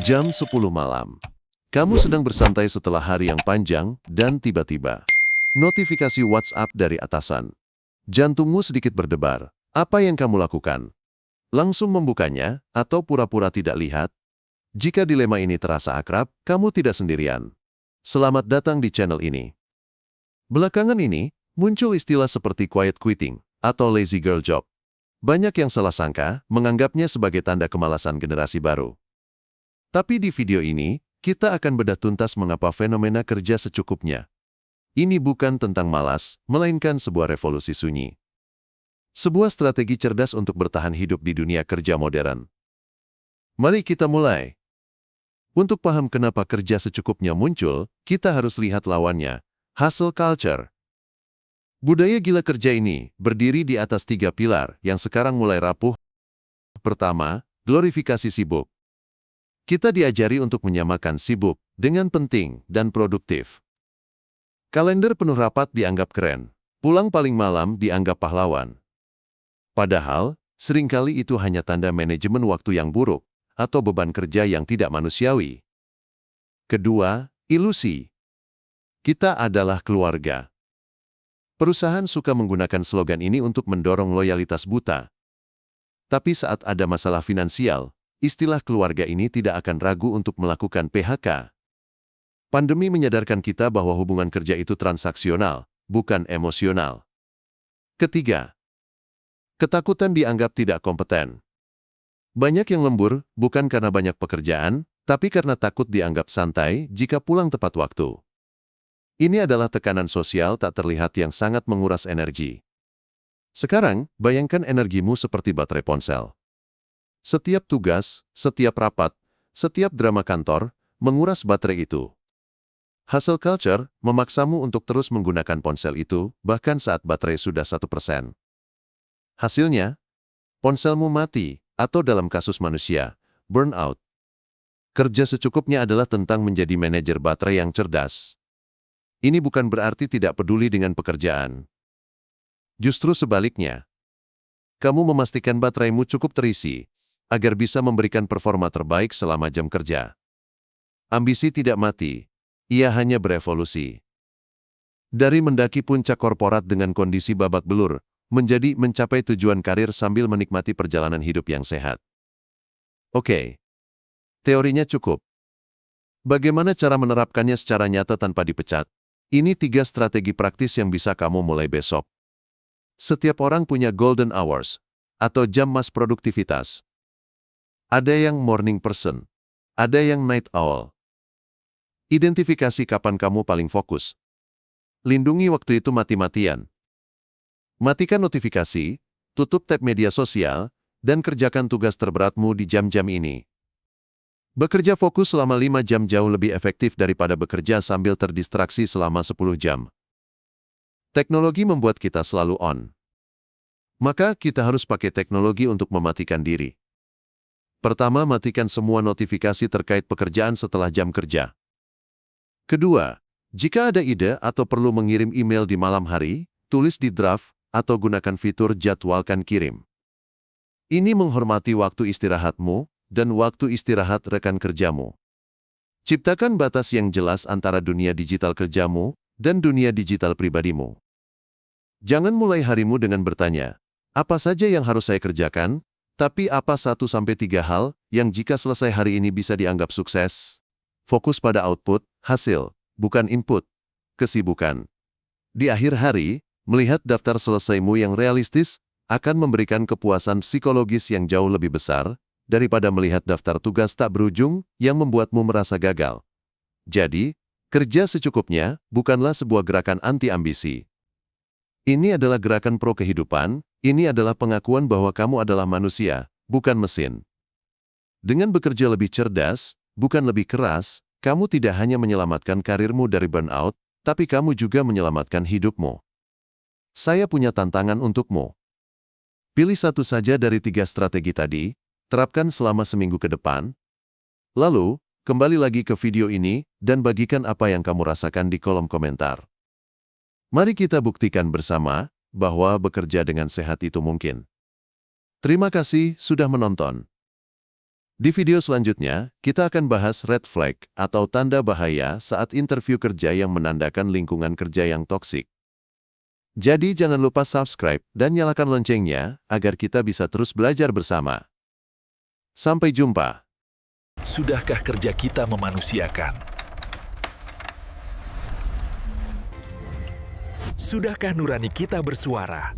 Jam 10 malam. Kamu sedang bersantai setelah hari yang panjang dan tiba-tiba notifikasi WhatsApp dari atasan. Jantungmu sedikit berdebar. Apa yang kamu lakukan? Langsung membukanya atau pura-pura tidak lihat? Jika dilema ini terasa akrab, kamu tidak sendirian. Selamat datang di channel ini. Belakangan ini, muncul istilah seperti quiet quitting atau lazy girl job. Banyak yang salah sangka menganggapnya sebagai tanda kemalasan generasi baru. Tapi di video ini, kita akan bedah tuntas mengapa fenomena kerja secukupnya. Ini bukan tentang malas, melainkan sebuah revolusi sunyi. Sebuah strategi cerdas untuk bertahan hidup di dunia kerja modern. Mari kita mulai. Untuk paham kenapa kerja secukupnya muncul, kita harus lihat lawannya, hustle culture. Budaya gila kerja ini berdiri di atas 3 pilar yang sekarang mulai rapuh. Pertama, glorifikasi sibuk. Kita diajari untuk menyamakan sibuk dengan penting dan produktif. Kalender penuh rapat dianggap keren, pulang paling malam dianggap pahlawan. Padahal, seringkali itu hanya tanda manajemen waktu yang buruk atau beban kerja yang tidak manusiawi. Kedua, ilusi. Kita adalah keluarga. Perusahaan suka menggunakan slogan ini untuk mendorong loyalitas buta. Tapi saat ada masalah finansial, istilah keluarga ini tidak akan ragu untuk melakukan PHK. Pandemi menyadarkan kita bahwa hubungan kerja itu transaksional, bukan emosional. Ketiga, ketakutan dianggap tidak kompeten. Banyak yang lembur bukan karena banyak pekerjaan, tapi karena takut dianggap santai jika pulang tepat waktu. Ini adalah tekanan sosial tak terlihat yang sangat menguras energi. Sekarang, bayangkan energimu seperti baterai ponsel. Setiap tugas, setiap rapat, setiap drama kantor, menguras baterai itu. Hustle culture memaksamu untuk terus menggunakan ponsel itu, bahkan saat baterai sudah 1%. Hasilnya, ponselmu mati, atau dalam kasus manusia, burnout. Kerja secukupnya adalah tentang menjadi manajer baterai yang cerdas. Ini bukan berarti tidak peduli dengan pekerjaan. Justru sebaliknya, kamu memastikan bateraimu cukup terisi, agar bisa memberikan performa terbaik selama jam kerja. Ambisi tidak mati, ia hanya berevolusi. Dari mendaki puncak korporat dengan kondisi babak belur, menjadi mencapai tujuan karir sambil menikmati perjalanan hidup yang sehat. Oke, teorinya cukup. Bagaimana cara menerapkannya secara nyata tanpa dipecat? Ini 3 strategi praktis yang bisa kamu mulai besok. Setiap orang punya golden hours, atau jam emas produktivitas. Ada yang morning person, ada yang night owl. Identifikasi kapan kamu paling fokus. Lindungi waktu itu mati-matian. Matikan notifikasi, tutup tab media sosial, dan kerjakan tugas terberatmu di jam-jam ini. Bekerja fokus selama 5 jam jauh lebih efektif daripada bekerja sambil terdistraksi selama 10 jam. Teknologi membuat kita selalu on. Maka kita harus pakai teknologi untuk mematikan diri. Pertama, matikan semua notifikasi terkait pekerjaan setelah jam kerja. Kedua, jika ada ide atau perlu mengirim email di malam hari, tulis di draft atau gunakan fitur jadwalkan kirim. Ini menghormati waktu istirahatmu dan waktu istirahat rekan kerjamu. Ciptakan batas yang jelas antara dunia digital kerjamu dan dunia digital pribadimu. Jangan mulai harimu dengan bertanya, apa saja yang harus saya kerjakan? Tapi apa 1-3 hal yang jika selesai hari ini bisa dianggap sukses? Fokus pada output, hasil, bukan input, kesibukan. Di akhir hari, melihat daftar selesaimu yang realistis akan memberikan kepuasan psikologis yang jauh lebih besar daripada melihat daftar tugas tak berujung yang membuatmu merasa gagal. Jadi, kerja secukupnya bukanlah sebuah gerakan anti-ambisi. Ini adalah gerakan pro kehidupan. Ini adalah pengakuan bahwa kamu adalah manusia, bukan mesin. Dengan bekerja lebih cerdas, bukan lebih keras, kamu tidak hanya menyelamatkan karirmu dari burnout, tapi kamu juga menyelamatkan hidupmu. Saya punya tantangan untukmu. Pilih satu saja dari 3 strategi tadi, terapkan selama seminggu ke depan. Lalu, kembali lagi ke video ini dan bagikan apa yang kamu rasakan di kolom komentar. Mari kita buktikan bersama bahwa bekerja dengan sehat itu mungkin. Terima kasih sudah menonton. Di video selanjutnya, kita akan bahas red flag atau tanda bahaya saat interview kerja yang menandakan lingkungan kerja yang toksik. Jadi jangan lupa subscribe dan nyalakan loncengnya agar kita bisa terus belajar bersama. Sampai jumpa. Sudahkah kerja kita memanusiakan? Sudahkah nurani kita bersuara?